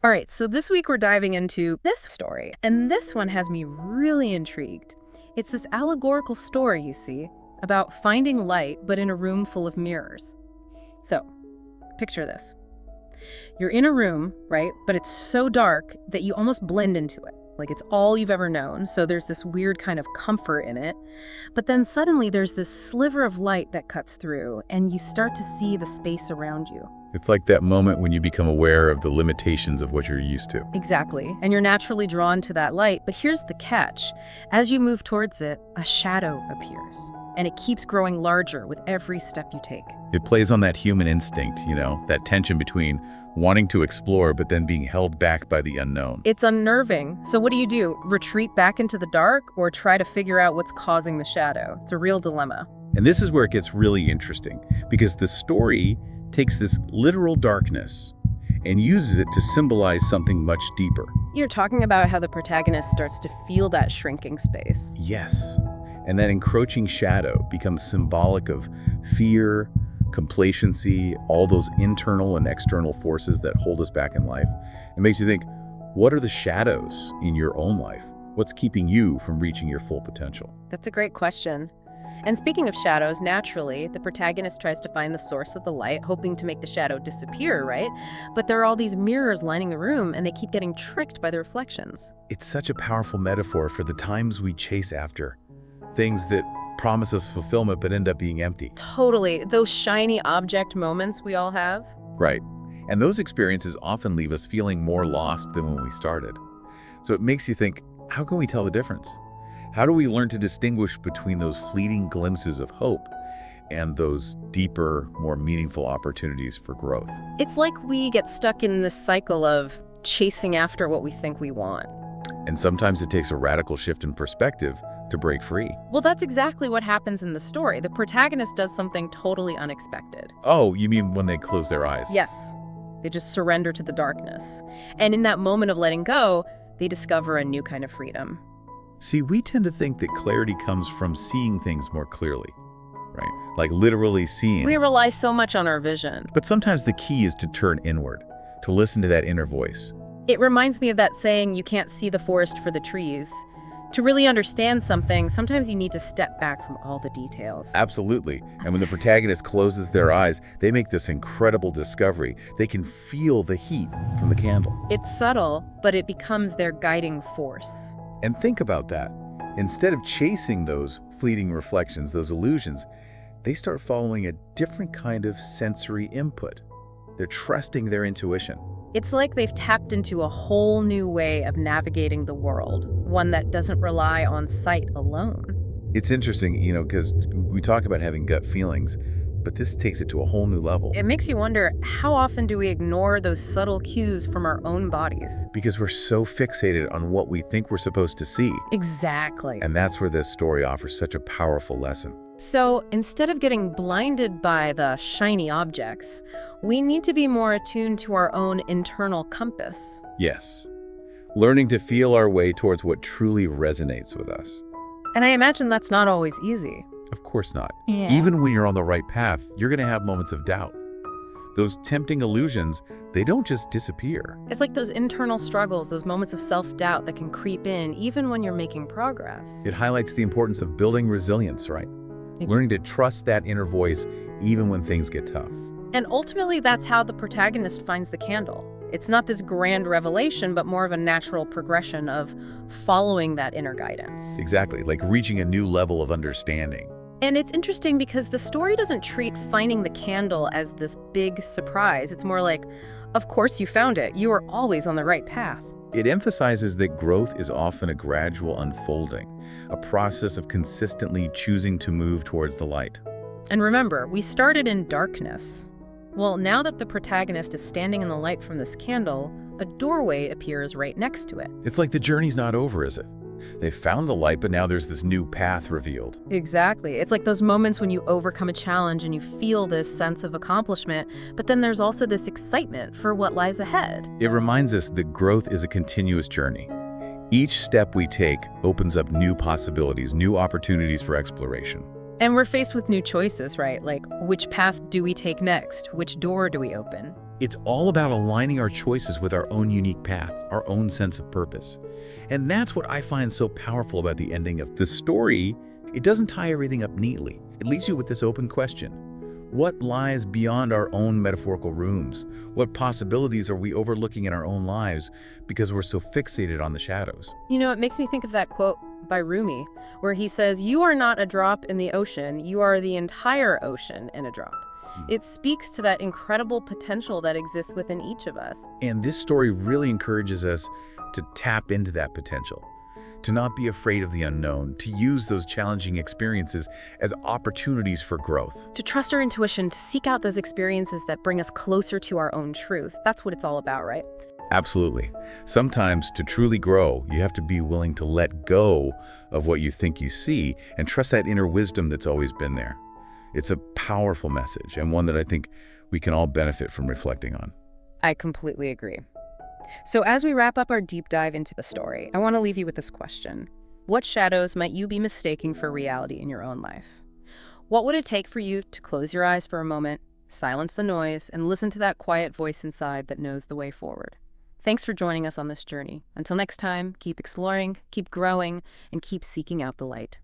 All right, so this week we're diving into this story, and this one has me really intrigued. It's this allegorical story, you see, about finding light, but in a room full of mirrors. So, picture this. You're in a room, right? But it's so dark that you almost blend into it. Like it's all you've ever known. So there's this weird kind of comfort in it. But then suddenly there's this sliver of light that cuts through, and you start to see the space around you. It's like that moment when you become aware of the limitations of what you're used to. Exactly. And you're naturally drawn to that light. But here's the catch. As you move towards it, a shadow appears. And it keeps growing larger with every step you take. It plays on that human instinct, that tension between wanting to explore but then being held back by the unknown. It's unnerving. So what do? Retreat back into the dark or try to figure out what's causing the shadow? It's a real dilemma. And this is where it gets really interesting, because the story takes this literal darkness and uses it to symbolize something much deeper. You're talking about how the protagonist starts to feel that shrinking space. Yes. And that encroaching shadow becomes symbolic of fear, complacency, all those internal and external forces that hold us back in life. It makes you think, what are the shadows in your own life? What's keeping you from reaching your full potential? That's a great question. And speaking of shadows, naturally, the protagonist tries to find the source of the light, hoping to make the shadow disappear, right? But there are all these mirrors lining the room, and they keep getting tricked by the reflections. It's such a powerful metaphor for the times we chase after. Things that promise us fulfillment but end up being empty. Totally. Those shiny object moments we all have. Right. And those experiences often leave us feeling more lost than when we started. So it makes you think, how can we tell the difference? How do we learn to distinguish between those fleeting glimpses of hope and those deeper, more meaningful opportunities for growth? It's like we get stuck in this cycle of chasing after what we think we want. And sometimes it takes a radical shift in perspective to break free. Well, that's exactly what happens in the story. The protagonist does something totally unexpected. Oh, you mean when they close their eyes? Yes. They just surrender to the darkness. And in that moment of letting go, they discover a new kind of freedom. See, we tend to think that clarity comes from seeing things more clearly, right? Like literally seeing. We rely so much on our vision. But sometimes the key is to turn inward, to listen to that inner voice. It reminds me of that saying, you can't see the forest for the trees. To really understand something, sometimes you need to step back from all the details. Absolutely. And when the protagonist closes their eyes, they make this incredible discovery. They can feel the heat from the candle. It's subtle, but it becomes their guiding force. And think about that. Instead of chasing those fleeting reflections, those illusions, they start following a different kind of sensory input. They're trusting their intuition. It's like they've tapped into a whole new way of navigating the world, one that doesn't rely on sight alone. It's interesting, because we talk about having gut feelings, but this takes it to a whole new level. It makes you wonder, how often do we ignore those subtle cues from our own bodies? Because we're so fixated on what we think we're supposed to see. Exactly. And that's where this story offers such a powerful lesson. So instead of getting blinded by the shiny objects, we need to be more attuned to our own internal compass. Yes. Learning to feel our way towards what truly resonates with us. And I imagine that's not always easy. Of course not. Yeah. Even when you're on the right path, you're going to have moments of doubt. Those tempting illusions, they don't just disappear. It's like those internal struggles, those moments of self-doubt that can creep in even when you're making progress. It highlights the importance of building resilience, right? Learning to trust that inner voice even when things get tough. And ultimately, that's how the protagonist finds the candle. It's not this grand revelation, but more of a natural progression of following that inner guidance. Exactly, like reaching a new level of understanding. And it's interesting because the story doesn't treat finding the candle as this big surprise. It's more like, of course you found it. You are always on the right path. It emphasizes that growth is often a gradual unfolding, a process of consistently choosing to move towards the light. And remember, we started in darkness. Well, now that the protagonist is standing in the light from this candle, a doorway appears right next to it. It's like the journey's not over, is it? They found the light, but now there's this new path revealed. Exactly. It's like those moments when you overcome a challenge and you feel this sense of accomplishment, but then there's also this excitement for what lies ahead. It reminds us that growth is a continuous journey. Each step we take opens up new possibilities, new opportunities for exploration. And we're faced with new choices, right? Like, which path do we take next? Which door do we open? It's all about aligning our choices with our own unique path, our own sense of purpose. And that's what I find so powerful about the ending of the story. It doesn't tie everything up neatly. It leaves you with this open question. What lies beyond our own metaphorical rooms? What possibilities are we overlooking in our own lives because we're so fixated on the shadows? It makes me think of that quote by Rumi, where he says, "You are not a drop in the ocean, you are the entire ocean in a drop." It speaks to that incredible potential that exists within each of us. And this story really encourages us to tap into that potential, to not be afraid of the unknown, to use those challenging experiences as opportunities for growth. To trust our intuition, to seek out those experiences that bring us closer to our own truth. That's what it's all about, right? Absolutely. Sometimes to truly grow, you have to be willing to let go of what you think you see and trust that inner wisdom that's always been there. It's a powerful message, and one that I think we can all benefit from reflecting on. I completely agree. So as we wrap up our deep dive into the story, I want to leave you with this question. What shadows might you be mistaking for reality in your own life? What would it take for you to close your eyes for a moment, silence the noise, and listen to that quiet voice inside that knows the way forward? Thanks for joining us on this journey. Until next time, keep exploring, keep growing, and keep seeking out the light.